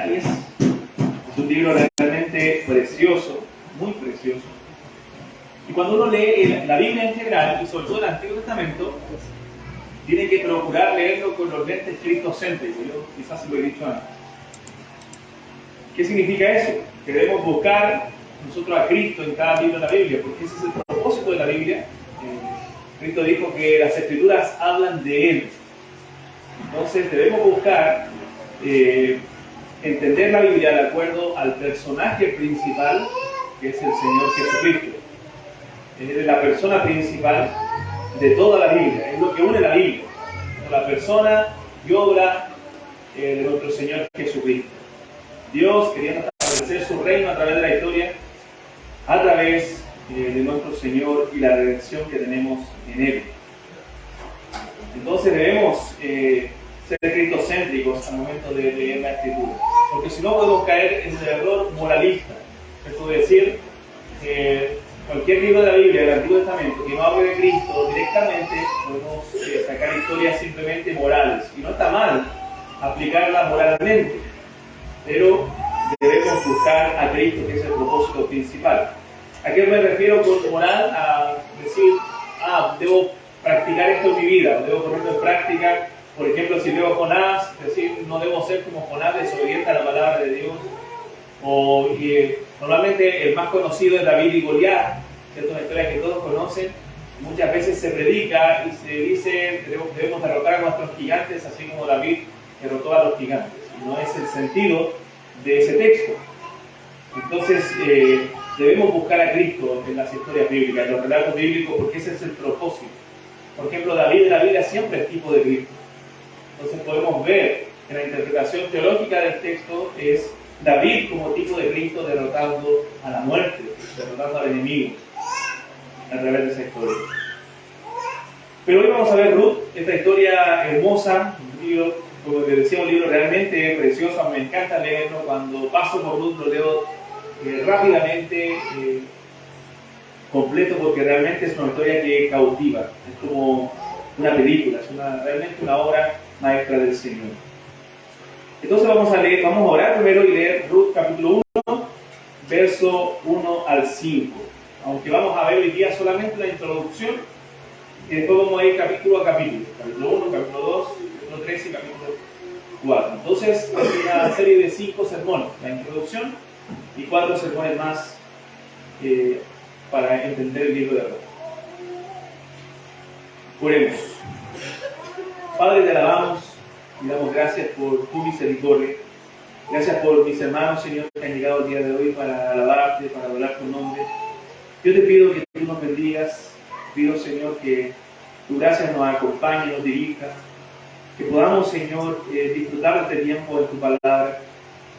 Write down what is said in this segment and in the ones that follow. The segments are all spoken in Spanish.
Isaías. Es un libro realmente precioso, muy precioso. Y cuando uno lee la Biblia en general, y sobre todo el Antiguo Testamento, tiene que procurar leerlo con los lentes cristocéntricos. Yo quizás se lo he dicho antes. ¿Qué significa eso? Que debemos buscar nosotros a Cristo en cada libro de la Biblia, porque ese es el propósito de la Biblia. Cristo dijo que las Escrituras hablan de Él. Entonces debemos buscar entender la Biblia de acuerdo al personaje principal, que es el Señor Jesucristo. Él es la persona principal de toda la Biblia, es lo que une la Biblia, la persona y obra de nuestro Señor Jesucristo. Dios queriendo establecer su reino a través de la historia, a través de nuestro Señor y la redención que tenemos en Él. Entonces debemos ser cristocéntricos al momento de leer la Escritura, porque si no podemos caer en el error moralista. Esto es decir, cualquier libro de la Biblia del Antiguo Testamento que no hable de Cristo directamente, podemos sacar historias simplemente morales. Y no está mal aplicarlas moralmente, pero debemos buscar a Cristo, que es el propósito principal. ¿A qué me refiero con moral? A decir, debo practicar esto en mi vida, debo ponerlo en práctica. Por ejemplo, si veo a Jonás, decir, no debo ser como Jonás, desobediente a la palabra de Dios. Normalmente el más conocido es David y Goliat, es una historia que todos conocen. Muchas veces se predica y se dice debemos derrotar a nuestros gigantes, así como David derrotó a los gigantes. Y no es el sentido de ese texto. Entonces debemos buscar a Cristo en las historias bíblicas, en los relatos bíblicos, porque ese es el propósito. Por ejemplo, David en la Biblia siempre es tipo de Cristo. Entonces podemos ver que la interpretación teológica del texto es David como tipo de Cristo derrotando a la muerte, derrotando al enemigo a través de esa historia. Pero hoy vamos a ver Ruth, esta historia hermosa, un libro, como les decía, un libro realmente precioso. Me encanta leerlo. Cuando paso por Ruth lo leo rápidamente, completo, porque realmente es una historia que cautiva. Es como una película, es realmente una obra maestra del Señor. Entonces vamos a orar primero y leer Ruth capítulo 1, verso 1 al 5. Aunque vamos a ver hoy día solamente la introducción, y después vamos a ir capítulo a capítulo. Capítulo 1, capítulo 2, capítulo 3 y capítulo 4. Entonces es una serie de 5 sermones, la introducción, y 4 sermones más para entender el libro de Ruth. Oremos. Padre, te alabamos y damos gracias por tu misericordia. Gracias por mis hermanos, Señor, que han llegado el día de hoy para alabarte, para adorar tu nombre. Yo te pido que tú nos bendigas. Pido, Señor, que tu gracia nos acompañe, nos dirija. Que podamos, Señor, disfrutar de este tiempo en tu palabra.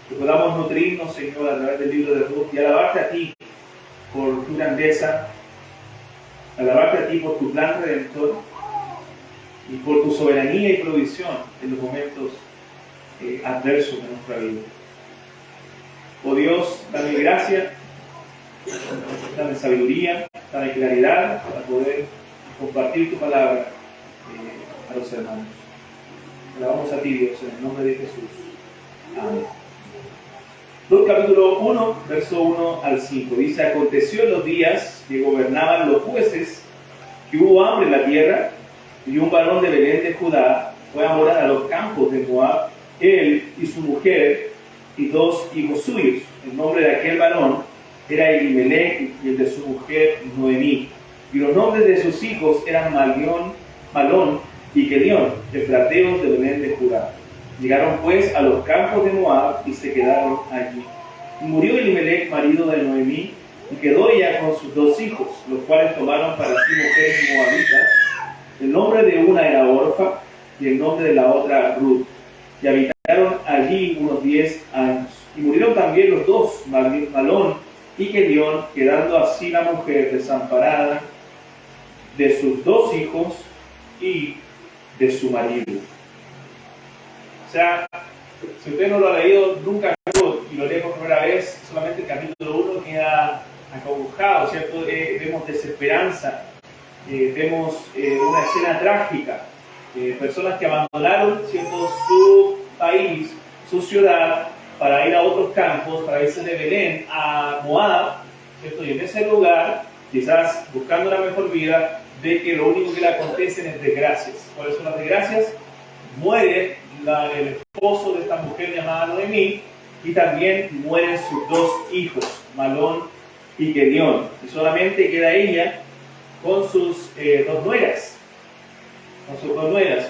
Que podamos nutrirnos, Señor, a través del libro de Ruth y alabarte a ti por tu grandeza. Alabarte a ti por tu plan redentor y por tu soberanía y provisión en los momentos adversos de nuestra vida. Oh Dios, dame gracia, dame sabiduría, dame claridad para poder compartir tu palabra a los hermanos. Alabamos a ti, Dios, en el nombre de Jesús. Amén. Ruth capítulo 1, verso 1 al 5. Dice: aconteció en los días que gobernaban los jueces que hubo hambre en la tierra, y un varón de Belén de Judá fue a morar a los campos de Moab, él y su mujer y 2 hijos suyos. El nombre de aquel varón era Elimelech y el de su mujer Noemí. Y los nombres de sus hijos eran Malón y Kelión, efrateos de Belén de Judá. Llegaron pues a los campos de Moab y se quedaron allí. Y murió Elimelech, marido de Noemí, y quedó ella con sus 2 hijos, los cuales tomaron para sí mujeres moabitas. El nombre de una era Orfa y el nombre de la otra Ruth. Y habitaron allí unos 10 años. Y murieron también los 2, Malón y Kelión, quedando así la mujer desamparada de sus 2 hijos y de su marido. O sea, si usted no lo ha leído nunca y lo lee por primera vez, solamente el capítulo 1 queda acongojado, ¿cierto? Vemos desesperanza, vemos una escena trágica, personas que abandonaron, ¿cierto?, su país, su ciudad, para ir a otros campos, para irse de Belén a Moab, ¿cierto? Y en ese lugar, quizás buscando una mejor vida, ve que lo único que le acontecen es desgracias. ¿Cuáles son las desgracias? Muere el esposo de esta mujer llamada Noemí, y también mueren sus dos hijos, Malón y Gedeón. Y solamente queda ella con sus dos nueras.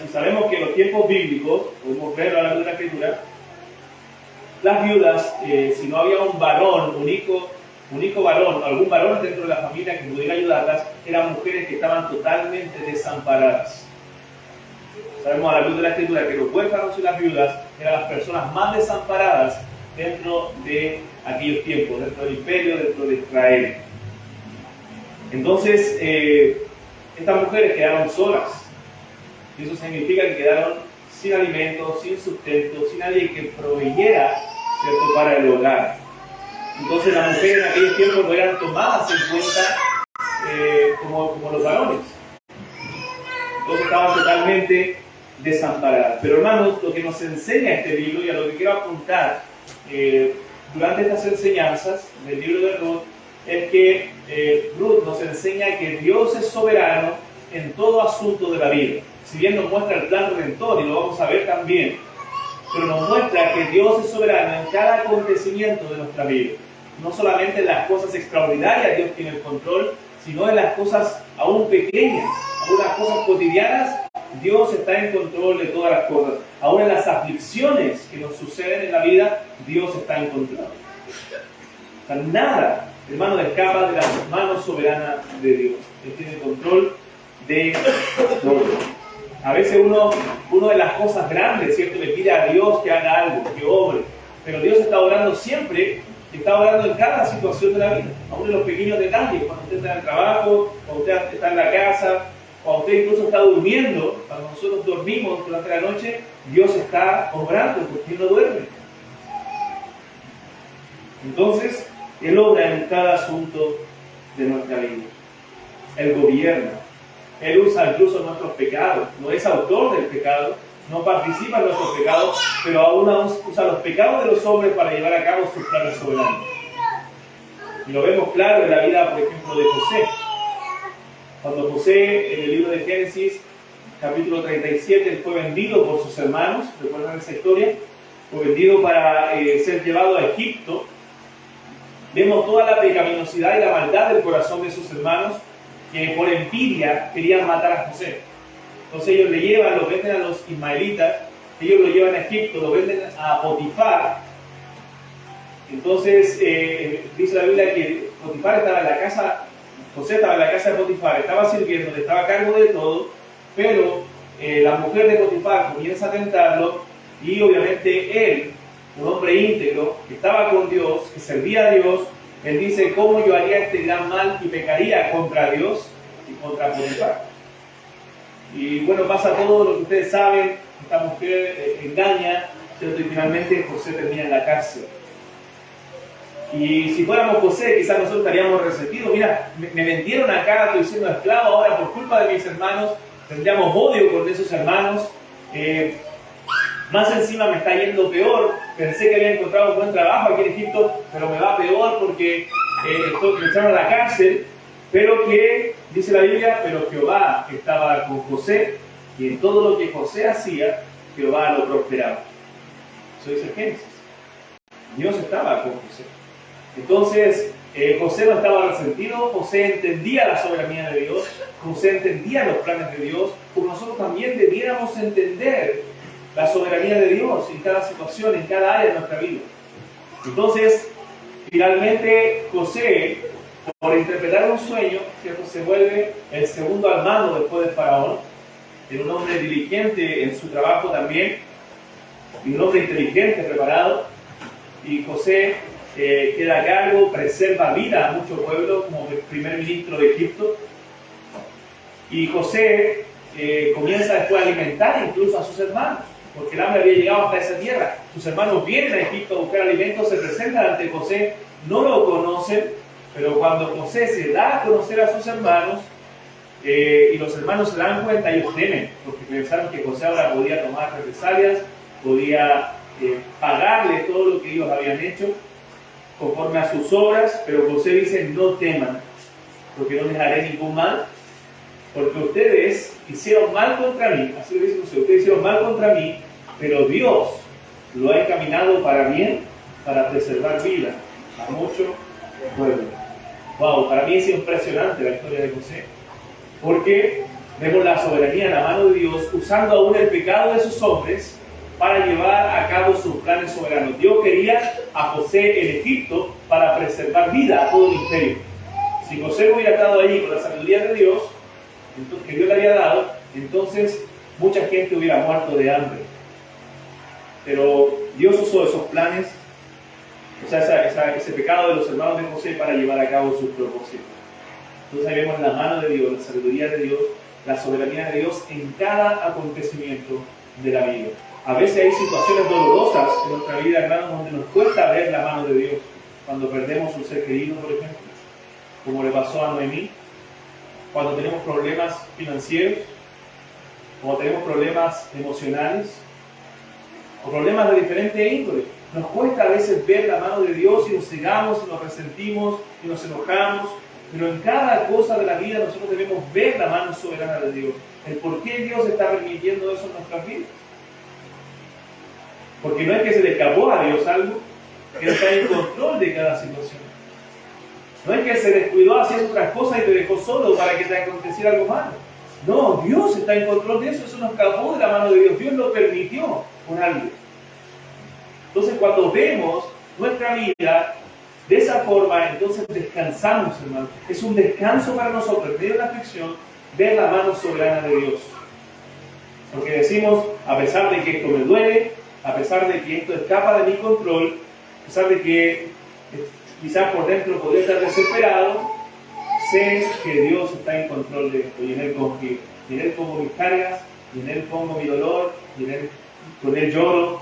Y sabemos que en los tiempos bíblicos, podemos verlo a la luz de la Escritura, las viudas, si no había un varón, único varón, algún varón dentro de la familia que pudiera ayudarlas, eran mujeres que estaban totalmente desamparadas. Sabemos a la luz de la Escritura que los huérfanos y las viudas eran las personas más desamparadas dentro de aquellos tiempos, dentro del imperio, dentro de Israel. Entonces, estas mujeres quedaron solas. Y eso significa que quedaron sin alimento, sin sustento, sin nadie que proveyera, ¿cierto?, para el hogar. Entonces las mujeres en aquellos tiempos no eran tomadas en cuenta como los varones. Entonces estaban totalmente desamparadas. Pero hermanos, lo que nos enseña este libro, y a lo que quiero apuntar durante estas enseñanzas del libro de Ruth, es que Ruth nos enseña que Dios es soberano en todo asunto de la vida. Si bien nos muestra el plan redentor, y lo vamos a ver también, pero nos muestra que Dios es soberano en cada acontecimiento de nuestra vida. No solamente en las cosas extraordinarias Dios tiene el control, sino en las cosas aún pequeñas, aún las cosas cotidianas, Dios está en control de todas las cosas. Aún en las aflicciones que nos suceden en la vida, Dios está en control. O sea, nada, hermano, escapa de las manos soberanas de Dios. Él tiene control de todo. A veces uno de las cosas grandes, ¿cierto?, le pide a Dios que haga algo, que obre. Pero Dios está obrando siempre, está obrando en cada situación de la vida. Aún en los pequeños detalles, cuando usted está en el trabajo, cuando usted está en la casa, cuando usted incluso está durmiendo, cuando nosotros dormimos durante la noche, Dios está obrando porque Él no duerme. Entonces, Él obra en cada asunto de nuestra vida. Él gobierna. Él usa incluso nuestros pecados. No es autor del pecado, no participa en nuestros pecados, pero aún usa los pecados de los hombres para llevar a cabo sus planes soberanos. Y lo vemos claro en la vida, por ejemplo, de José. Cuando José, en el libro de Génesis, capítulo 37, él fue vendido por sus hermanos, ¿recuerdan esa historia? Fue vendido para ser llevado a Egipto. Vemos toda la pecaminosidad y la maldad del corazón de sus hermanos, que por envidia querían matar a José. Entonces ellos le llevan, lo venden a los ismaelitas, ellos lo llevan a Egipto, lo venden a Potifar. Entonces dice la Biblia que Potifar estaba en la casa, José estaba en la casa de Potifar, estaba sirviendo, le estaba a cargo de todo, pero la mujer de Potifar comienza a tentarlo, y obviamente él, un hombre íntegro, que estaba con Dios, que servía a Dios, él dice: ¿cómo yo haría este gran mal y pecaría contra Dios y contra Potifar? Y bueno, pasa todo lo que ustedes saben. Esta mujer engaña, ¿cierto? Y finalmente José termina en la cárcel. Y si fuéramos José, quizás nosotros estaríamos resentidos. Mira, me vendieron acá, estoy siendo esclavo ahora por culpa de mis hermanos. Tendríamos odio con esos hermanos. Más encima me está yendo peor. Pensé que había encontrado un buen trabajo aquí en Egipto, pero me va peor porque me echaron a la cárcel. Pero que, dice la Biblia, pero Jehová estaba con José, y en todo lo que José hacía, Jehová lo prosperaba. Eso dice Génesis. Dios estaba con José. Entonces, José no estaba resentido, José entendía la soberanía de Dios, José entendía los planes de Dios, pues nosotros también debiéramos entender la soberanía de Dios en cada situación, en cada área de nuestra vida. Entonces, finalmente, José, por interpretar un sueño, ¿cierto?, se vuelve el segundo al mando después de Faraón. Era un hombre diligente en su trabajo también, y un hombre inteligente, preparado. Y José queda a cargo, preserva vida a muchos pueblos como el primer ministro de Egipto. Y José comienza después a alimentar incluso a sus hermanos, porque el hambre había llegado hasta esa tierra. Sus hermanos vienen a Egipto a buscar alimentos, se presentan ante José, no lo conocen, pero cuando José se da a conocer a sus hermanos, y los hermanos se dan cuenta, ellos temen, porque pensaron que José ahora podía tomar represalias, podía pagarles todo lo que ellos habían hecho conforme a sus obras, pero José dice: no teman, porque no les haré ningún mal, porque ustedes hicieron mal contra mí. Así lo dice José: ustedes hicieron mal contra mí, pero Dios lo ha encaminado para bien, para preservar vida a mucho pueblo. Wow, para mí es impresionante la historia de José, porque vemos la soberanía en la mano de Dios, usando aún el pecado de sus hombres para llevar a cabo sus planes soberanos. Dios quería a José en Egipto para preservar vida a todo el imperio. Si José no hubiera estado allí con la sabiduría de Dios, que Dios le había dado, entonces mucha gente hubiera muerto de hambre. Pero Dios usó esos planes, o sea, ese pecado de los hermanos de José para llevar a cabo sus propósitos. Entonces ahí vemos la mano de Dios, la sabiduría de Dios, la soberanía de Dios en cada acontecimiento de la vida. A veces hay situaciones dolorosas en nuestra vida, hermanos, donde nos cuesta ver la mano de Dios. Cuando perdemos un ser querido, por ejemplo, como le pasó a Noemí, cuando tenemos problemas financieros, cuando tenemos problemas emocionales, o problemas de diferente índole. Nos cuesta a veces ver la mano de Dios y nos cegamos, y nos resentimos, y nos enojamos, pero en cada cosa de la vida nosotros debemos ver la mano soberana de Dios. El por qué Dios está permitiendo eso en nuestras vidas. Porque no es que se le escapó a Dios algo, Él está en control de cada situación. No es que se descuidó haciendo otras cosas y te dejó solo para que te aconteciera algo malo. No, Dios está en control de eso, eso no escapó de la mano de Dios, Dios lo permitió por algo. Entonces cuando vemos nuestra vida de esa forma, entonces descansamos, hermano. Es un descanso para nosotros, en medio de la aflicción, ver la mano soberana de Dios. Porque decimos, a pesar de que esto me duele, a pesar de que esto escapa de mi control, a pesar de que quizás por dentro podría estar desesperado, sé que Dios está en control de esto y en Él confío. Y en Él pongo mis cargas, y en Él pongo mi dolor, y con Él lloro,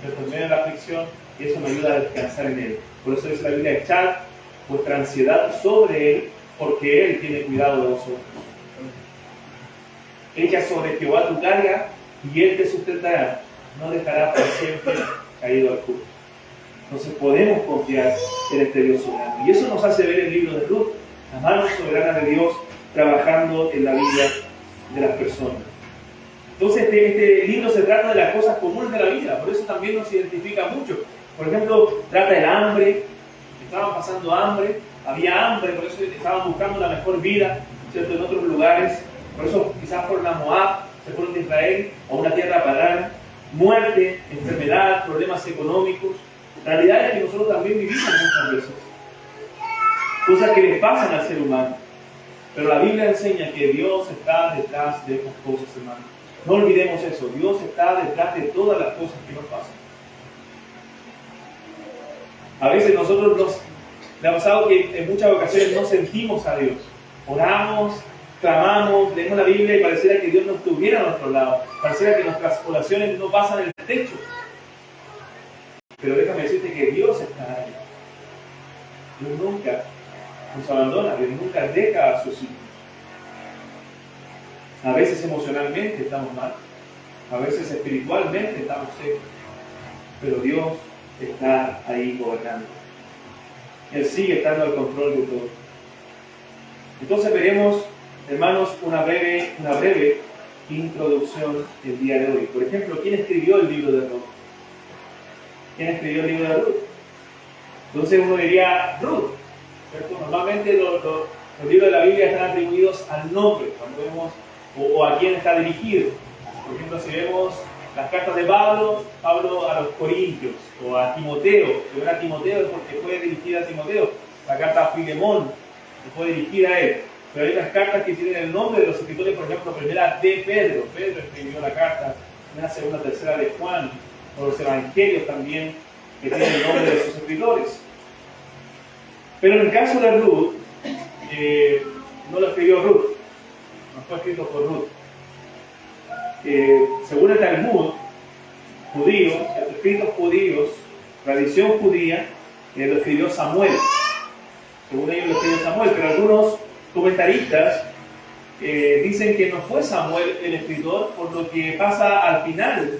en medio de la aflicción, y eso me ayuda a descansar en Él. Por eso dice la Biblia: echad vuestra ansiedad sobre Él, porque Él tiene cuidado de vosotros. Echa sobre Jehová tu carga, y Él te sustentará, no dejará por siempre caído al justo. Entonces podemos confiar en este Dios soberano. Y eso nos hace ver el libro de Ruth, la mano soberana de Dios trabajando en la vida de las personas. Entonces este libro se trata de las cosas comunes de la vida, por eso también nos identifica mucho. Por ejemplo, trata el hambre, estaban pasando hambre, había hambre, por eso estaban buscando la mejor vida, ¿cierto?, en otros lugares. Por eso quizás fueron a Moab, se fueron de Israel, a una tierra pagana. Muerte, enfermedad, problemas económicos, realidades que nosotros también vivimos muchas veces. Cosas que les pasan al ser humano. Pero la Biblia enseña que Dios está detrás de estas cosas, hermanos. No olvidemos eso, Dios está detrás de todas las cosas que nos pasan. A veces nosotros le ha pasado que en muchas ocasiones no sentimos a Dios. Oramos, clamamos, leemos la Biblia y pareciera que Dios no estuviera a nuestro lado. Pareciera que nuestras oraciones no pasan el techo. Pero déjame decirte que Dios está ahí. Dios nunca nos abandona, Dios nunca deja a sus hijos. A veces emocionalmente estamos mal, a veces espiritualmente estamos secos, pero Dios está ahí gobernando. Él sigue estando al control de todo. Entonces veremos, hermanos, una breve introducción el día de hoy. Por ejemplo, ¿quién escribió el libro de Ruth? ¿Quién escribió el libro de Ruth? Entonces uno diría Ruth, ¿cierto? Normalmente los libros de la Biblia están atribuidos al nombre, cuando vemos o a quién está dirigido. Por ejemplo, si vemos las cartas de Pablo a los Corintios, o a Timoteo, si ven a Timoteo es porque fue dirigida a Timoteo. La carta a Filemón fue dirigida a él. Pero hay otras cartas que tienen el nombre de los escritores, por ejemplo, primera de Pedro. Pedro escribió la carta, una segunda, tercera de Juan, o los evangelios también, que tienen el nombre de sus escritores. Pero en el caso de Ruth, no lo escribió Ruth, no fue escrito por Ruth. Según el Talmud judío, escritos judíos, tradición judía, lo escribió Samuel. Según ellos lo escribió Samuel, pero algunos comentaristas dicen que no fue Samuel el escritor, por lo que pasa al final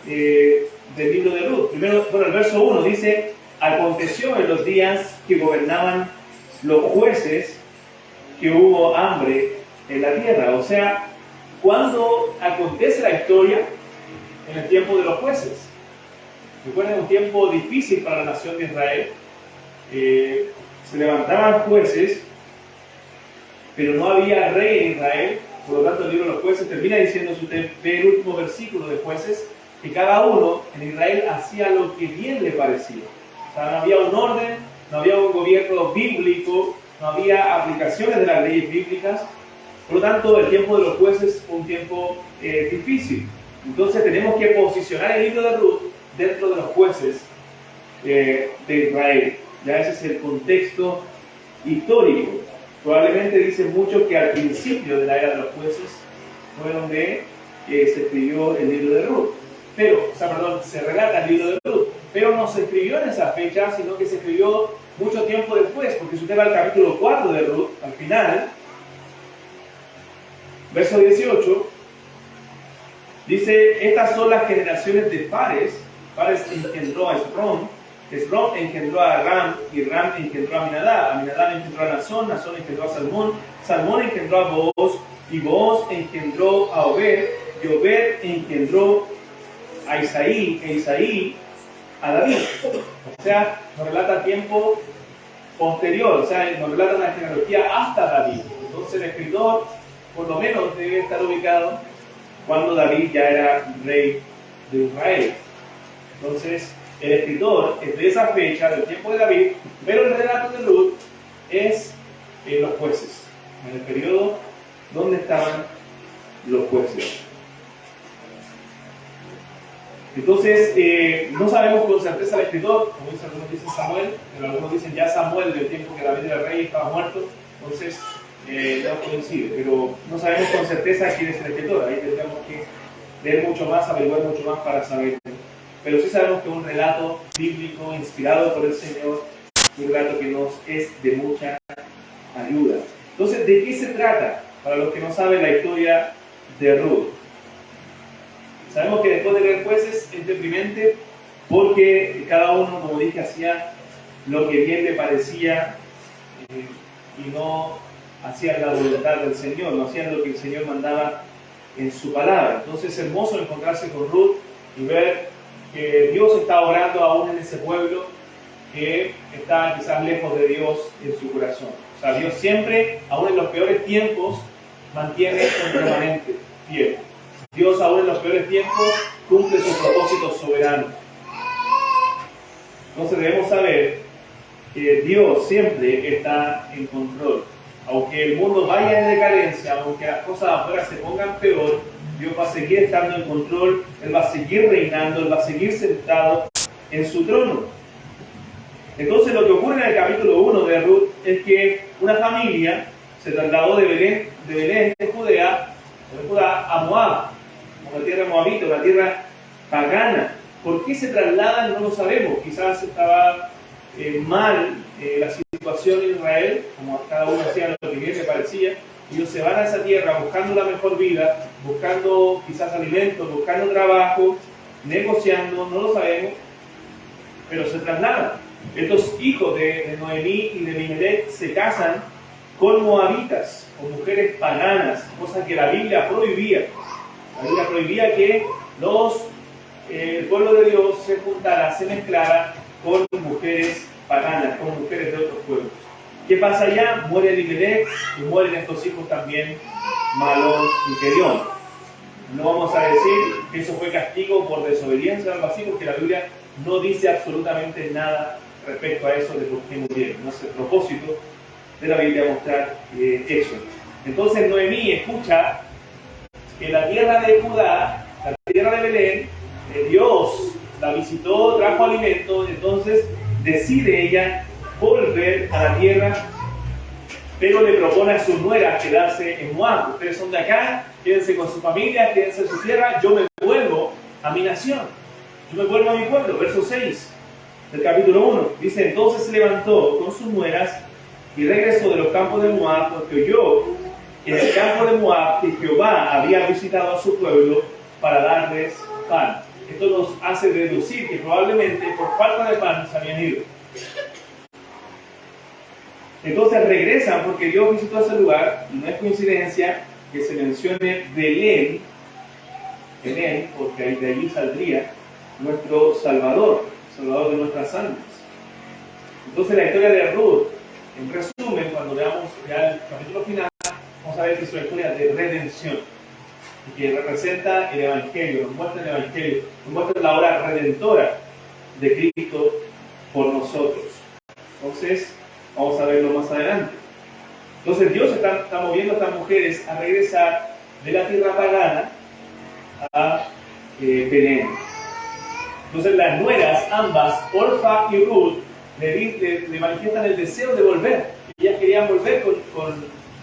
del libro de Ruth. Primero, bueno, el verso 1 dice: aconteció en los días que gobernaban los jueces que hubo hambre en la tierra. O sea, cuando acontece la historia, en el tiempo de los jueces. Recuerden, un tiempo difícil para la nación de Israel. Se levantaban jueces, pero no había rey en Israel. Por lo tanto, el libro de los jueces termina diciendo, si usted ve el último versículo de jueces, que cada uno en Israel hacía lo que bien le parecía. O sea, no había un orden, no había un gobierno bíblico, no había aplicaciones de las leyes bíblicas. Por lo tanto, el tiempo de los jueces fue un tiempo difícil. Entonces tenemos que posicionar el libro de Ruth dentro de los jueces de Israel. Ya ese es el contexto histórico. Probablemente dicen muchos que al principio de la era de los jueces fue donde se escribió el libro de Ruth. Pero, se relata el libro de Ruth, pero no se escribió en esa fecha, sino que se escribió mucho tiempo después, porque si usted va al capítulo 4 de Ruth, al final, verso 18, dice: estas son las generaciones de Fares. Fares engendró a Esrom, Esrom engendró a Ram, y Ram engendró a Aminadab, Aminadab engendró a Nazón, Nazón engendró a Salmón, Salmón engendró a Booz, y Booz engendró a Obed, y Obed engendró a Isaí, e Isaí a David. O sea, nos relata tiempo posterior, o sea, nos relata una genealogía hasta David. Entonces el escritor, por lo menos, debe estar ubicado cuando David ya era rey de Israel. Entonces, el escritor es de esa fecha, del tiempo de David, pero el relato de Ruth es en los jueces, en el periodo donde estaban los jueces. Entonces, no sabemos con certeza el escritor, como dicen algunos, dicen Samuel, pero algunos dicen ya Samuel del tiempo que David era rey y estaba muerto, entonces no coincide, pero no sabemos con certeza quién es el escritor. Ahí tendríamos que leer mucho más, averiguar mucho más para saber. Pero sí sabemos que es un relato bíblico inspirado por el Señor, un relato que nos es de mucha ayuda. Entonces, ¿de qué se trata? Para los que no saben la historia de Ruth. Sabemos que después de leer jueces es deprimente porque cada uno, como dije, hacía lo que bien le parecía y no hacían la voluntad del Señor, no hacían lo que el Señor mandaba en su palabra. Entonces es hermoso encontrarse con Ruth y ver que Dios está orando aún en ese pueblo que está quizás lejos de Dios en su corazón. O sea, Dios siempre, aún en los peores tiempos, mantiene un remanente fiel. Dios aún en los peores tiempos cumple sus propósitos soberanos. Entonces debemos saber que Dios siempre está en control. Aunque el mundo vaya en decadencia, aunque las cosas afuera se pongan peor, Dios va a seguir estando en control, Él va a seguir reinando, Él va a seguir sentado en su trono. Entonces lo que ocurre en el capítulo 1 de Ruth es que una familia se trasladó de Belén de Judá a Moab, una tierra moabita, una tierra pagana. ¿Por qué se trasladan? No lo sabemos. Quizás estaba mal la situación en Israel, como cada uno hacía lo que bien le parecía. Ellos se van a esa tierra buscando la mejor vida, buscando quizás alimentos, buscando trabajo, negociando, no lo sabemos, pero se trasladan. Estos hijos de Noemí y de Elimelech se casan con moabitas, con mujeres paganas, cosa que la Biblia prohibía. La Biblia prohibía que el pueblo de Dios se juntara, se mezclara con mujeres paganas, con mujeres de otros pueblos. ¿Qué pasa allá? Muere Elimelech y mueren estos hijos también, Malón y Querión. No vamos a decir que eso fue castigo por desobediencia o algo así, porque la Biblia no dice absolutamente nada respecto a eso de por qué murieron. No es el propósito de la Biblia mostrar eso. Entonces Noemí escucha que la tierra de Judá, la tierra de Belén, Dios la visitó, trajo alimento, entonces decide ella volver a la tierra, pero le propone a sus nueras quedarse en Moab. Ustedes son de acá, quédense con su familia, quédense en su tierra, yo me vuelvo a mi nación, yo me vuelvo a mi pueblo. Verso 6 del capítulo 1, dice: entonces se levantó con sus nueras y regresó de los campos de Moab, porque oyó en el campo de Moab que Jehová había visitado a su pueblo para darles pan. esto nos hace deducir que probablemente por falta de pan se habían ido. Entonces regresan porque Dios visitó ese lugar, y no es coincidencia que se mencione Belén, porque de allí saldría nuestro Salvador, el Salvador de nuestras almas. Entonces la historia de Ruth, en resumen, cuando veamos ya el capítulo final, vamos a ver que es una historia de redención, y que representa el Evangelio, nos muestra el Evangelio, nos muestra la obra redentora de Cristo por nosotros. Entonces, vamos a verlo más adelante. Entonces Dios está moviendo a estas mujeres a regresar de la tierra pagana a Belén. Entonces las nueras, ambas, Orfa y Ruth, le manifiestan el deseo de volver. Ellas querían volver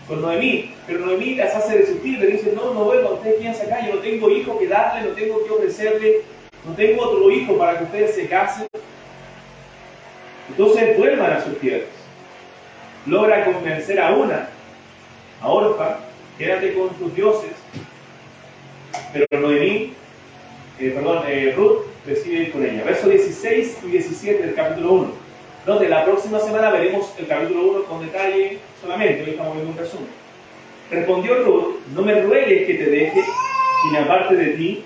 con Noemí, pero Noemí las hace desistir, le dice, no vuelvan, ustedes quédense acá, yo no tengo hijo que darle, no tengo que ofrecerle, no tengo otro hijo para que ustedes se casen. Entonces vuelvan a sus tierras. Logra convencer a Orfa, quédate con tus dioses, pero Ruth decide ir con ella. Versos 16 y 17 del capítulo 1. Entonces, la próxima semana veremos el capítulo 1 con detalle solamente, hoy estamos viendo un resumen. Respondió Ruth, no me ruegues que te deje y me aparte de ti,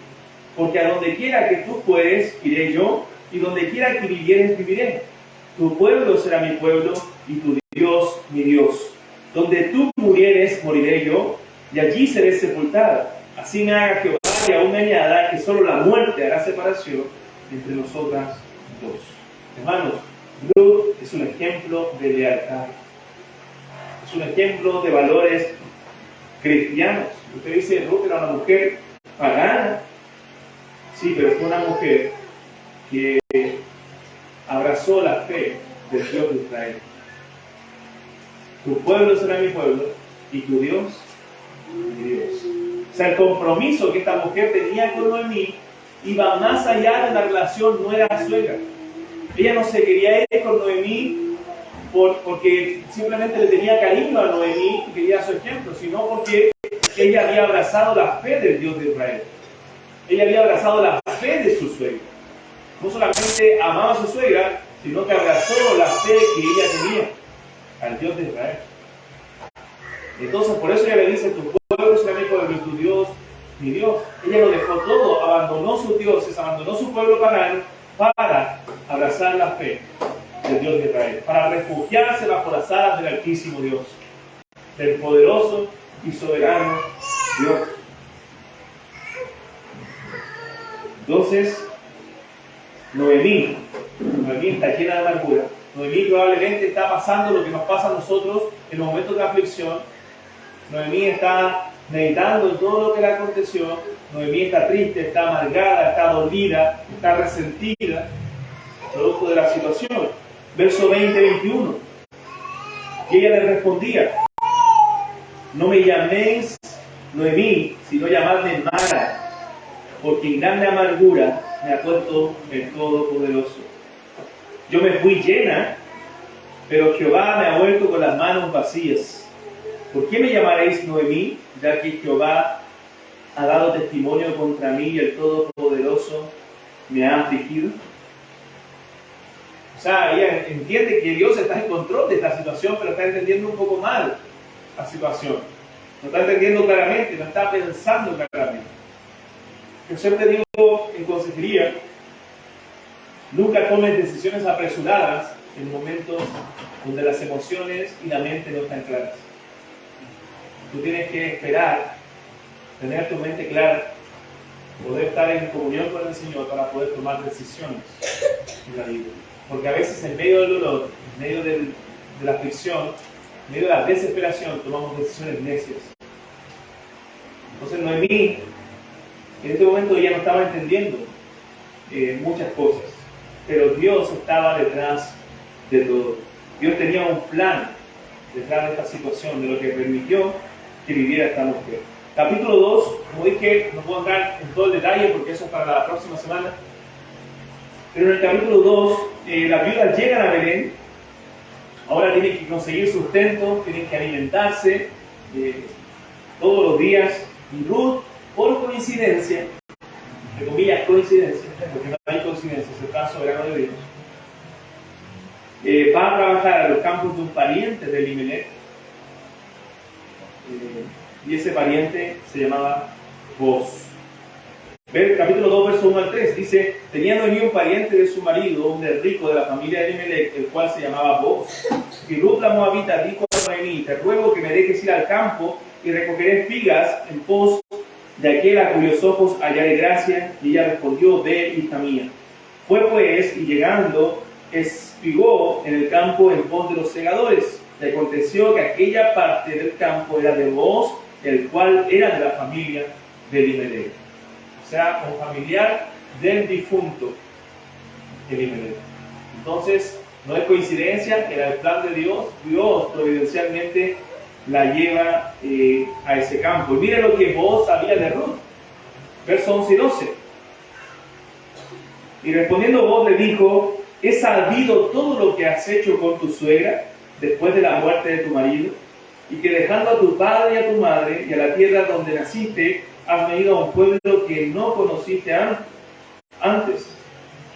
porque a donde quiera que tú fueres, iré yo, y donde quiera que vivieres, viviré. Tu pueblo será mi pueblo, y tu Dios mi Dios. Donde tú murieres, moriré yo, y allí seré sepultada. Así me haga Jehová, y aún me añada que solo la muerte hará separación entre nosotras dos. Hermanos, Ruth es un ejemplo de lealtad. Es un ejemplo de valores cristianos. Usted dice, Ruth era una mujer pagana. Sí, pero fue una mujer que abrazó la fe del Dios de Israel. Tu pueblo será mi pueblo y tu Dios, mi Dios. O sea, el compromiso que esta mujer tenía con Noemí iba más allá de la relación nuera-suegra. Ella no se quería ir con Noemí porque simplemente le tenía cariño a Noemí y quería su ejemplo, sino porque ella había abrazado la fe del Dios de Israel. Ella había abrazado la fe de su suegra. No solamente amaba a su suegra, sino que abrazó la fe que ella tenía al Dios de Israel. Entonces, por eso ella le dice, tu pueblo será mi pueblo y tu Dios, mi Dios. Ella lo dejó todo, abandonó sus dioses, abandonó su pueblo pagano para abrazar la fe del Dios de Israel, para refugiarse bajo las alas del Altísimo Dios, del poderoso y soberano Dios. Entonces, Noemí está llena de amargura. Noemí probablemente está pasando lo que nos pasa a nosotros en los momentos de aflicción. Noemí está meditando en todo lo que le aconteció. Noemí está triste, está amargada, está dolida, está resentida, producto de la situación. Verso 20-21. Y ella le respondía, no me llaméis Noemí, sino llamadme Mara, porque en grande amargura me ha puesto el Todopoderoso. Yo me fui llena, pero Jehová me ha vuelto con las manos vacías. ¿Por qué me llamaréis Noemí, ya que Jehová ha dado testimonio contra mí y el Todopoderoso me ha afligido? O sea, ella entiende que Dios está en control de esta situación, pero está entendiendo un poco mal la situación. No está entendiendo claramente, no está pensando claramente. Yo siempre digo en consejería, nunca tomes decisiones apresuradas en momentos donde las emociones y la mente no están claras. Tú tienes que esperar, tener tu mente clara, poder estar en comunión con el Señor para poder tomar decisiones en la vida. Porque a veces en medio del dolor, en medio de la aflicción, en medio de la desesperación, tomamos decisiones necias. Entonces Noemí, en este momento ella no estaba entendiendo muchas cosas, pero Dios estaba detrás de todo. Dios tenía un plan detrás de esta situación, de lo que permitió que viviera esta mujer. Capítulo 2, como dije, no puedo entrar en todo el detalle porque eso es para la próxima semana. Pero en el capítulo 2, las viudas llegan a Belén. Ahora tienen que conseguir sustento, tienen que alimentarse todos los días. Y Ruth, por coincidencia, entre comillas, coincidencia, porque no hay coincidencia, es el plan soberano de Dios. Va a trabajar a los campos de un pariente de Elimelech, y ese pariente se llamaba Boz. Capítulo 2, verso 1 al 3, dice: tenía Noemí un pariente de su marido, un rico de la familia de Elimelech, el cual se llamaba Boz. Y Ruth la moabita dijo a Noemí: te ruego que me dejes ir al campo y recogeré espigas en pos de aquel a cuyos ojos hallaré gracia. Y ella respondió: ve, hija mía. Fue pues, y llegando, espigó en el campo en pos de los segadores. Y aconteció que aquella parte del campo era de Boz, el cual era de la familia de Elimelech. O sea, un familiar del difunto Elimelech. Entonces, no es coincidencia, era el plan de Dios. Dios providencialmente la lleva a ese campo. Y mire lo que Boz sabía de Ruth. Versos 11 y 12. Y respondiendo Boz le dijo: he sabido todo lo que has hecho con tu suegra después de la muerte de tu marido, y que dejando a tu padre y a tu madre y a la tierra donde naciste, has venido a un pueblo que no conociste antes.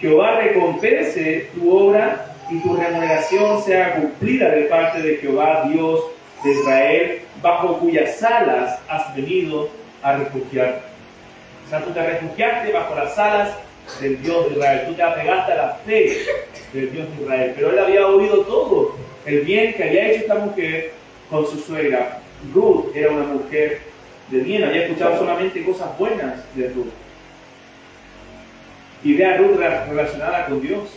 Jehová recompense tu obra y tu remuneración sea cumplida de parte de Jehová, Dios de Israel, bajo cuyas alas has venido a refugiarte. O sea, tú te refugiaste bajo las alas del Dios de Israel. Tú te apegaste a la fe del Dios de Israel. Pero él había oído todo el bien que había hecho esta mujer con su suegra. Ruth era una mujer de bien, había escuchado solamente cosas buenas de Ruth. Y ve a Ruth relacionada con Dios.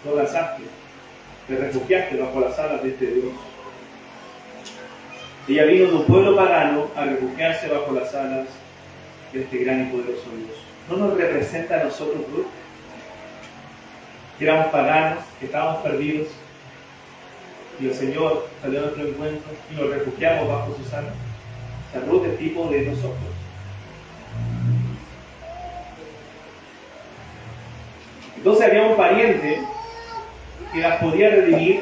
No la asaste, te refugiaste bajo las alas de este Dios. Ella vino de un pueblo pagano a refugiarse bajo las alas de este gran y poderoso Dios. ¿No nos representa a nosotros Ruth? Que éramos paganos, que estábamos perdidos, y el Señor salió a nuestro encuentro y nos refugiamos bajo sus alas. O sea, Ruth es tipo de nosotros. Entonces había un pariente que las podía redimir,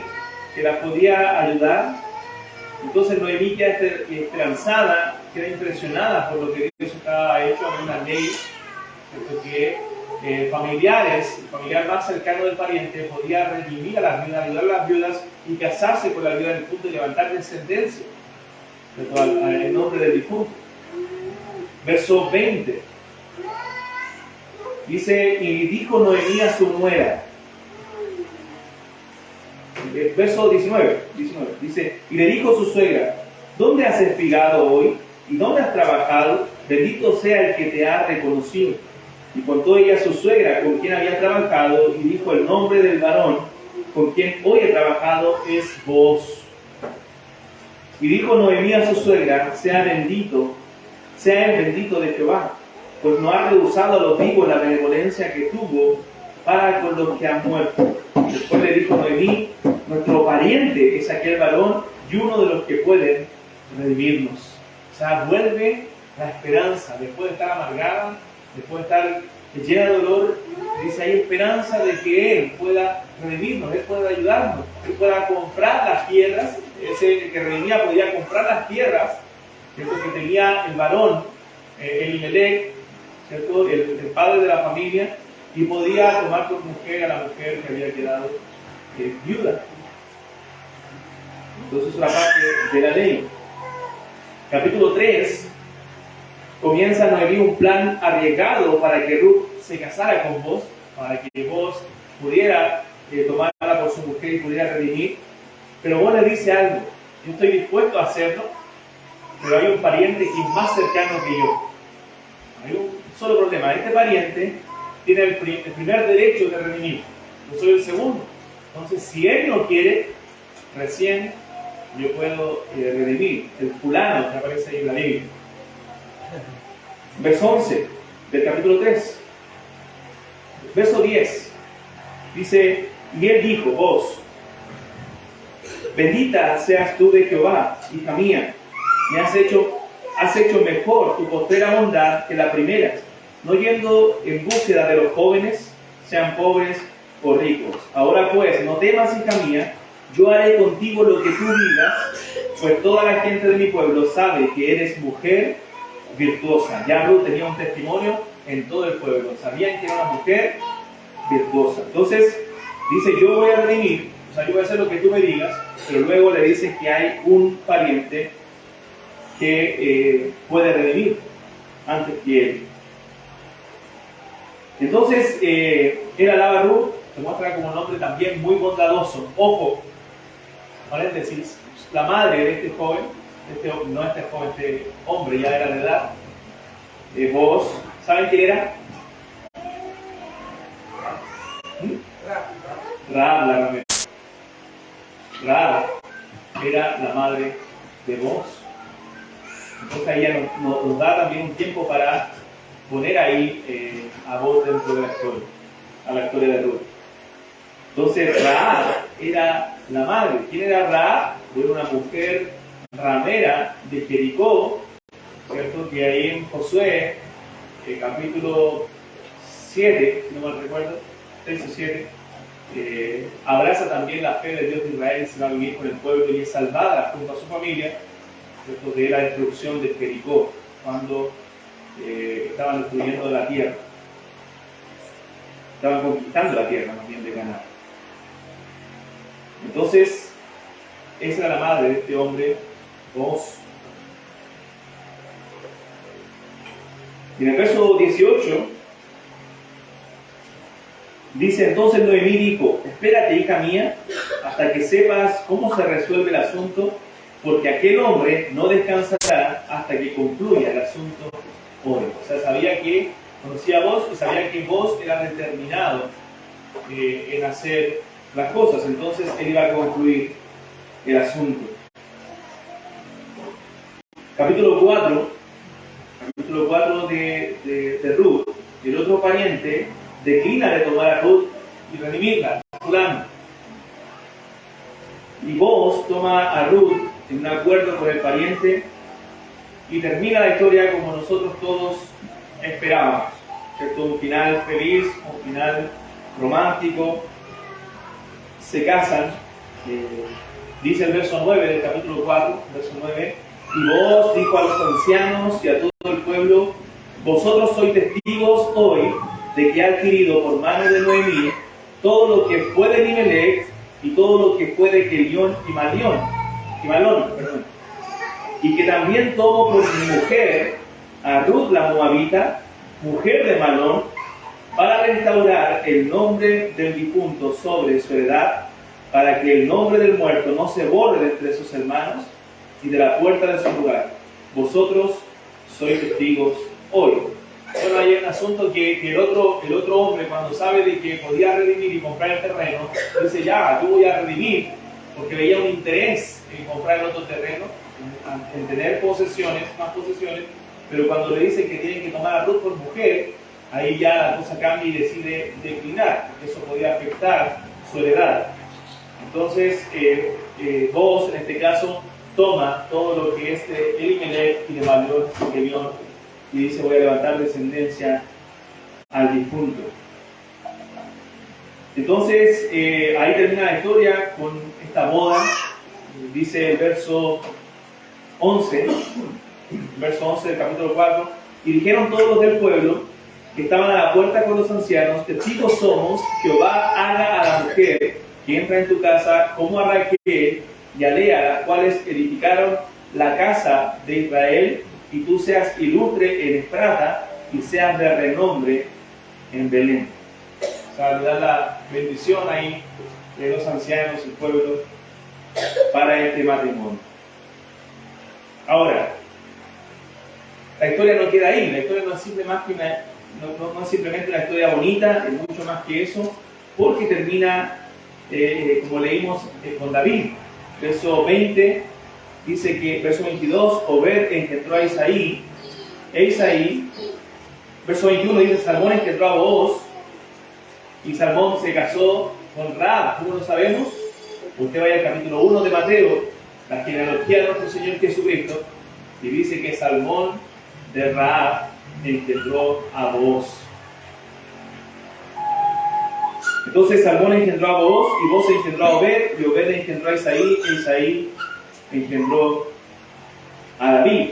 que las podía ayudar. Entonces Noemí queda esperanzada, queda impresionada por lo que Dios estaba hecho. Había una ley que el familiar más cercano del pariente podía redimir a las viudas, ayudar a las viudas y casarse con la viuda en el punto de levantar descendencia en nombre del difunto. Verso 20 dice: y dijo Noemí a su nuera. Verso 19 dice: y le dijo su suegra: ¿dónde has espigado hoy? ¿Y dónde has trabajado? Bendito sea el que te ha reconocido. Y contó ella a su suegra con quien había trabajado, y dijo: el nombre del varón con quien hoy he trabajado es Boz. Y dijo Noemí a su suegra: sea el bendito de Jehová, pues no ha rehusado a los vivos la benevolencia que tuvo para con los que han muerto. Después le dijo Noemí: nuestro pariente es aquel varón y uno de los que pueden redimirnos. O sea, vuelve la esperanza, después de estar amargada, después de estar llena de dolor. Dice: hay esperanza de que Él pueda redimirnos, Él pueda ayudarnos, Él pueda comprar las tierras. Ese que redimía podía comprar las tierras, ¿cierto?, que tenía el varón Elimelech, ¿cierto?, el padre de la familia, y podía tomar por mujer a la mujer que había quedado viuda. Entonces, es una parte de la ley. Capítulo 3 comienza Noemí un plan arriesgado para que Ruth se casara con Boz, para que Boz pudiera tomarla por su mujer y pudiera redimir. Pero Boz le dice algo: yo estoy dispuesto a hacerlo, pero hay un pariente que es más cercano que yo. Hay un solo problema: este pariente tiene el primer derecho de redimir, yo soy el segundo. Entonces, si él no quiere, recién yo puedo redimir. El fulano que aparece ahí en la Biblia. Verso 11 del capítulo 3. Verso 10 dice: y él dijo: Boz, bendita seas tú de Jehová, hija mía, me has hecho mejor tu postrera bondad que la primera, no yendo en búsqueda de los jóvenes, sean pobres o ricos. Ahora pues, no temas, hija mía, yo haré contigo lo que tú digas, pues toda la gente de mi pueblo sabe que eres mujer virtuosa. Ya Ruth tenía un testimonio en todo el pueblo. Sabían que era una mujer virtuosa. Entonces, dice, yo voy a redimir, o sea, yo voy a hacer lo que tú me digas, pero luego le dice que hay un pariente que puede redimir antes que él. Entonces, él alaba a Ruth, se muestra como un hombre también muy bondadoso. Ojo, paréntesis, la madre de este joven, este hombre ya era de edad, Booz, ¿saben quién era? Rahab, Rahab era la madre de Booz. Entonces ahí ya nos da también un tiempo para poner ahí a Booz dentro de la historia, a la historia de Ruth. Entonces Rahab era la madre. ¿Quién era Rahab? Era una mujer ramera de Jericó, ¿cierto? Que ahí en Josué, capítulo 7, si no mal recuerdo, 6 o 7, abraza también la fe del Dios de Israel y se va a vivir con el pueblo y es salvada junto a su familia, ¿cierto? De la destrucción de Jericó, cuando estaban destruyendo la tierra. Estaban conquistando la tierra, más bien, de Canaán. Entonces, esa era la madre de este hombre, Booz. Y en el verso 18, dice, entonces Noemí dijo, espérate, hija mía, hasta que sepas cómo se resuelve el asunto, porque aquel hombre no descansará hasta que concluya el asunto hoy. O sea, conocía a Booz y sabía que Booz era determinado en hacer las cosas, entonces él iba a concluir el asunto. Capítulo 4 de Ruth. El otro pariente declina de tomar a Ruth y redimirla, fulano. Y Booz toma a Ruth en un acuerdo con el pariente y termina la historia como nosotros todos esperábamos, ¿cierto? Un final feliz, un final romántico. Se casan, dice el verso 9 del capítulo 4, verso 9, y Booz dijo a los ancianos y a todo el pueblo, vosotros sois testigos hoy de que ha adquirido por mano de Noemí todo lo que fue de Elimelech y todo lo que fue de Kelión y Malón, y que también tomo por mi mujer a Ruth la Moabita, mujer de Malón, para restaurar el nombre del difunto sobre su heredad, para que el nombre del muerto no se borre de entre sus hermanos y de la puerta de su lugar. Vosotros sois testigos hoy. Bueno, hay un asunto que el otro hombre, cuando sabe de que podía redimir y comprar el terreno, dice, ya, yo voy a redimir, porque veía un interés en comprar el otro terreno, en tener más posesiones, pero cuando le dicen que tienen que tomar a Ruth por mujer, ahí ya la cosa cambia y decide declinar, porque eso podía afectar su heredad. Entonces, Booz, en este caso, toma todo lo que es de Elimelech y de Malón y Kelión y dice, voy a levantar descendencia al difunto. Entonces, ahí termina la historia con esta boda. Dice el verso 11 del capítulo 4, y dijeron todos los del pueblo que estaban a la puerta con los ancianos, testigos somos, Jehová haga a la mujer que entra en tu casa como a Raquel y a Lea, las cuales edificaron la casa de Israel, y tú seas ilustre en Efrata y seas de renombre en Belén. O sea, le da la bendición ahí de los ancianos y pueblo para este matrimonio. Ahora, la historia no queda ahí, la historia no es simplemente una historia bonita, es mucho más que eso, porque termina, como leímos con David. Verso 20 dice que, verso 22, Obed engendró a Isaí, verso 21 dice, Salmón engendró a Booz, y Salmón se casó con Rahab. ¿Cómo lo sabemos? Usted vaya al capítulo 1 de Mateo, la genealogía de nuestro Señor Jesucristo, y dice que Salmón de Rahab engendró a Booz. Entonces Salmón engendró a Booz, y Booz engendró a Obed, y Obed engendró a Isaí, e Isaí engendró a David.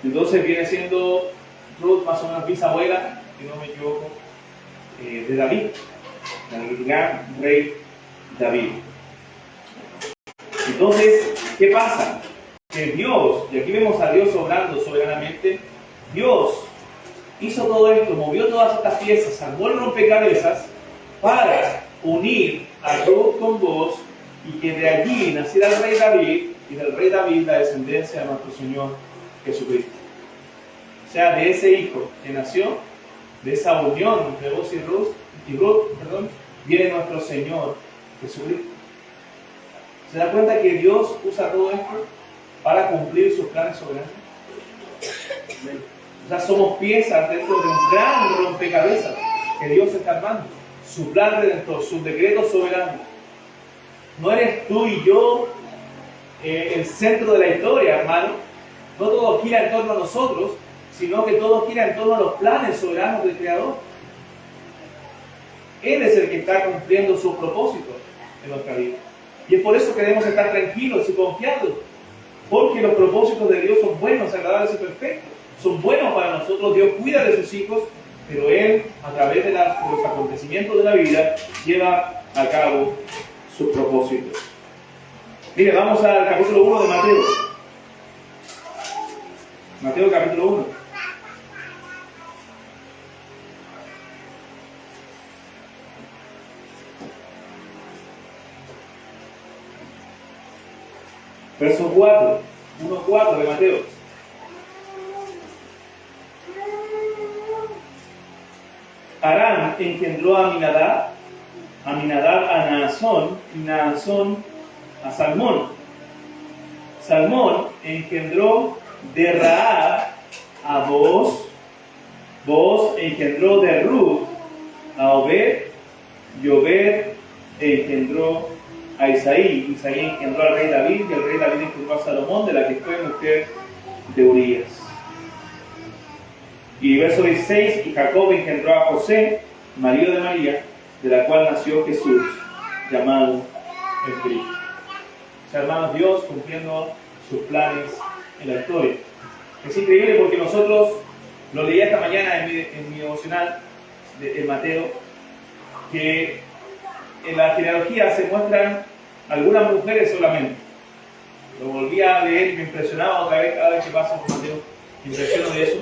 Entonces viene siendo Ruth más o menos bisabuela, si no me equivoco, de David, el gran rey David. Entonces, ¿qué pasa? Que Dios, y aquí vemos a Dios obrando soberanamente, Dios hizo todo esto, movió todas estas piezas, armó el rompecabezas para unir a Ruth con Boaz y que de allí naciera el rey David y del rey David la descendencia de nuestro Señor Jesucristo. O sea, de ese hijo que nació, de esa unión entre Boaz y Ruth, viene nuestro Señor Jesucristo. ¿Se da cuenta que Dios usa todo esto para cumplir sus planes soberanos? O sea, somos piezas dentro de un gran rompecabezas que Dios está armando. Su plan redentor, sus decretos soberanos. No eres tú y yo el centro de la historia, hermano. No todo gira en torno a nosotros, sino que todo gira en torno a los planes soberanos del Creador. Él es el que está cumpliendo sus propósitos en nuestra vida. Y es por eso que debemos estar tranquilos y confiados, porque los propósitos de Dios son buenos, agradables y perfectos. Son buenos para nosotros. Dios cuida de sus hijos, pero Él, a través de los acontecimientos de la vida, lleva a cabo sus propósitos. Mire, vamos al capítulo 1 de Mateo. Mateo capítulo 1. Verso 4, 1:4 de Mateo. Aram engendró a Aminadab, Aminadab a Naasón, y Naasón a Salmón. Salmón engendró de Rahab a Boaz, Boaz engendró de Ruth a Obed, y Obed engendró a Isaí. Isaí engendró al rey David, y el rey David engendró a Salomón, de la que fue mujer de Urías. Y verso 16, y Jacob engendró a José, marido de María, de la cual nació Jesús, llamado el Cristo. O sea, hermanos, Dios cumpliendo sus planes en la historia. Es increíble porque nosotros, lo leí esta mañana en mi devocional de Mateo, que en la genealogía se muestran algunas mujeres solamente. Lo volví a leer y me impresionaba otra vez cada vez que paso por Mateo. Me impresiono de eso.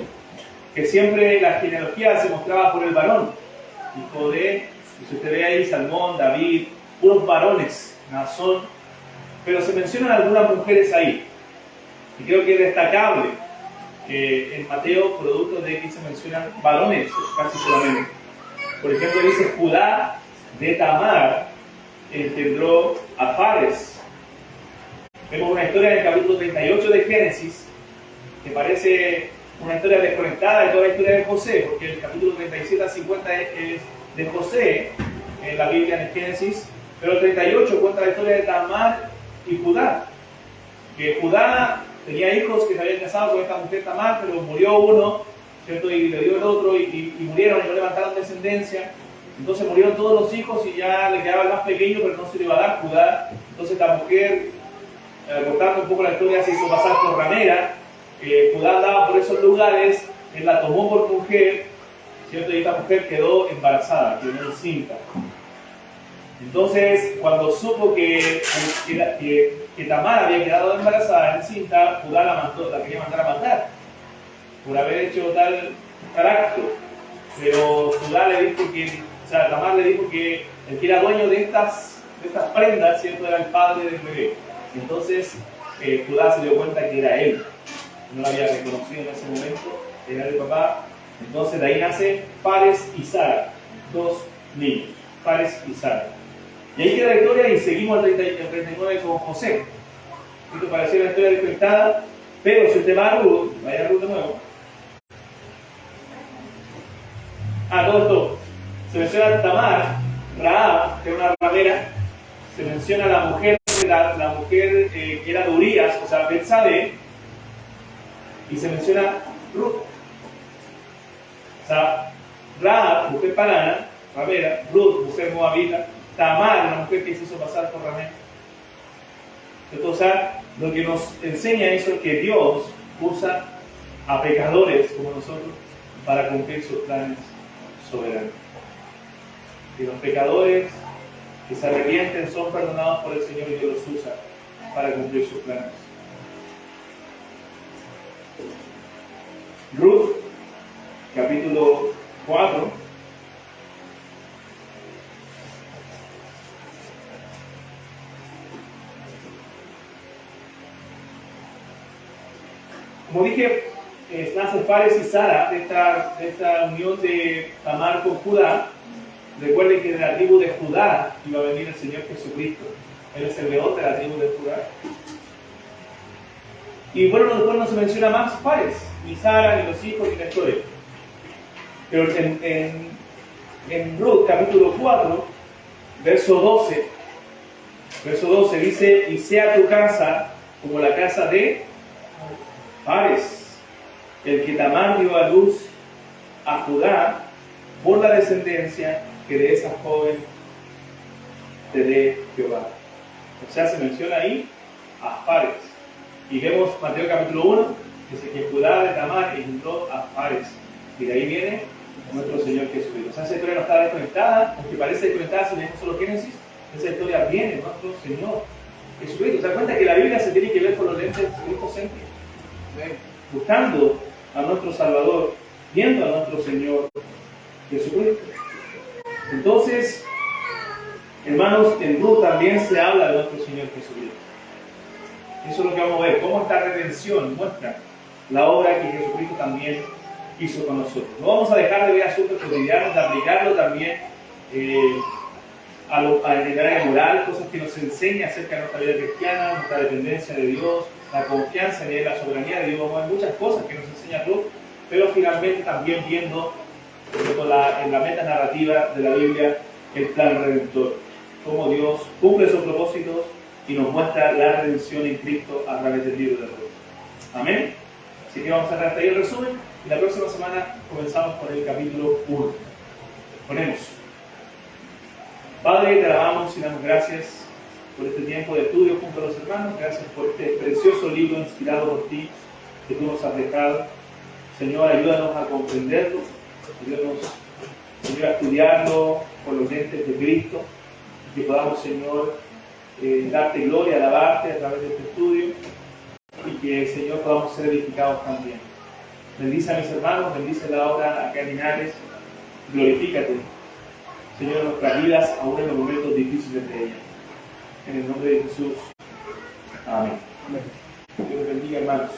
Que siempre la genealogía se mostraba por el varón. Hijo de, si usted ve ahí, Salmón, David, puros varones, Naasón. Pero se mencionan algunas mujeres ahí. Y creo que es destacable que en Mateo, producto de que se mencionan varones casi solamente. Por ejemplo, dice Judá de Tamar engendró a Fares. Vemos una historia en el capítulo 38 de Génesis que parece una historia desconectada de toda la historia de José, porque el capítulo 37 al 50 es de José en la Biblia en Génesis, pero el 38 cuenta la historia de Tamar y Judá. Que Judá tenía hijos que se habían casado con esta mujer Tamar, pero murió uno, ¿cierto? Y le dio el otro y murieron y no levantaron descendencia. Entonces murieron todos los hijos y ya le quedaba el más pequeño, pero no se le iba a dar Judá. Entonces la mujer, cortando un poco la historia, se hizo pasar por ramera. Judá andaba por esos lugares, él la tomó por mujer, ¿cierto? Y esta mujer quedó embarazada, quedó encinta. Entonces, cuando supo que Tamar había quedado embarazada, encinta, Judá la quería mandar a matar por haber hecho tal acto. Pero Judá le dijo Tamar le dijo que el que era dueño de estas prendas, ¿cierto? Era el padre del bebé. Entonces, Judá se dio cuenta que era él. No lo había reconocido en ese momento, era el papá. Entonces de ahí nace Fares y Sara, dos niños, Fares y Sara. Y ahí queda la historia y seguimos el 39 con José. Esto parecía una historia desconectada, pero si usted va a Ruth, vaya a Ruth de nuevo. Todo esto. Se menciona Tamar, Rahab, que era una ramera, se menciona la mujer que era de Urías, o sea, Betsabé, y se menciona Ruth. O sea, Rahab, mujer pagana, ramera, Ruth, mujer moabita, Tamar, una mujer que se hizo pasar por ramera. O sea, lo que nos enseña eso es que Dios usa a pecadores como nosotros para cumplir sus planes soberanos. Y los pecadores que se arrepienten son perdonados por el Señor y Dios los usa para cumplir sus planes. Ruth, capítulo 4. Como dije, nace Fares y Sara de esta unión de Tamar con Judá. Recuerden que de la tribu de Judá iba a venir el Señor Jesucristo. Él es el león de la tribu de Judá. Y bueno, después no se menciona más Fares, ni Sara, ni los hijos, ni la historia. Pero en Ruth, capítulo 4, verso 12 dice: y sea tu casa como la casa de Fares, el que Tamar dio a luz a Judá por la descendencia que de esa joven te dé Jehová. O sea, se menciona ahí a Fares. Y vemos Mateo capítulo 1, dice que Judá de Tamar engendró a Fares. Y de ahí viene nuestro Señor Jesucristo. O sea, esa historia no está desconectada, aunque parece desconectada si leemos solo Génesis, esa historia viene de nuestro Señor Jesucristo. ¿Se da cuenta que la Biblia se tiene que ver con los lentes cristocéntricos? Buscando a nuestro Salvador, viendo a nuestro Señor Jesucristo. Entonces, hermanos, en Ruth también se habla de nuestro Señor Jesucristo. Eso es lo que vamos a ver, cómo esta redención muestra la obra que Jesucristo también hizo con nosotros. No vamos a dejar de ver asuntos cotidianos, de aplicarlo también en el área moral, cosas que nos enseñan acerca de nuestra vida cristiana, nuestra dependencia de Dios, la confianza en Él, la soberanía de Dios. Vamos a ver muchas cosas que nos enseña Ruth, pero finalmente también viendo en la meta narrativa de la Biblia el plan redentor, cómo Dios cumple sus propósitos y nos muestra la redención en Cristo a través del libro de Ruth. Amén. Así que vamos a dejar hasta ahí el resumen y la próxima semana comenzamos con el capítulo 1. Ponemos. Padre, te alabamos y damos gracias por este tiempo de estudio junto a los hermanos. Gracias por este precioso libro inspirado por ti que tú nos has dejado. Señor, ayúdanos a comprenderlo. Ayúdanos, Señor, a estudiarlo con los lentes de Cristo. Y que podamos, Señor, darte gloria, alabarte a través de este estudio. Y que, Señor, podamos ser edificados también. Bendice a mis hermanos, bendice la obra acá en Linares. Glorifícate, Señor, en nuestras vidas, aún en los momentos difíciles de ella. En el nombre de Jesús. Amén. Dios bendiga, hermanos.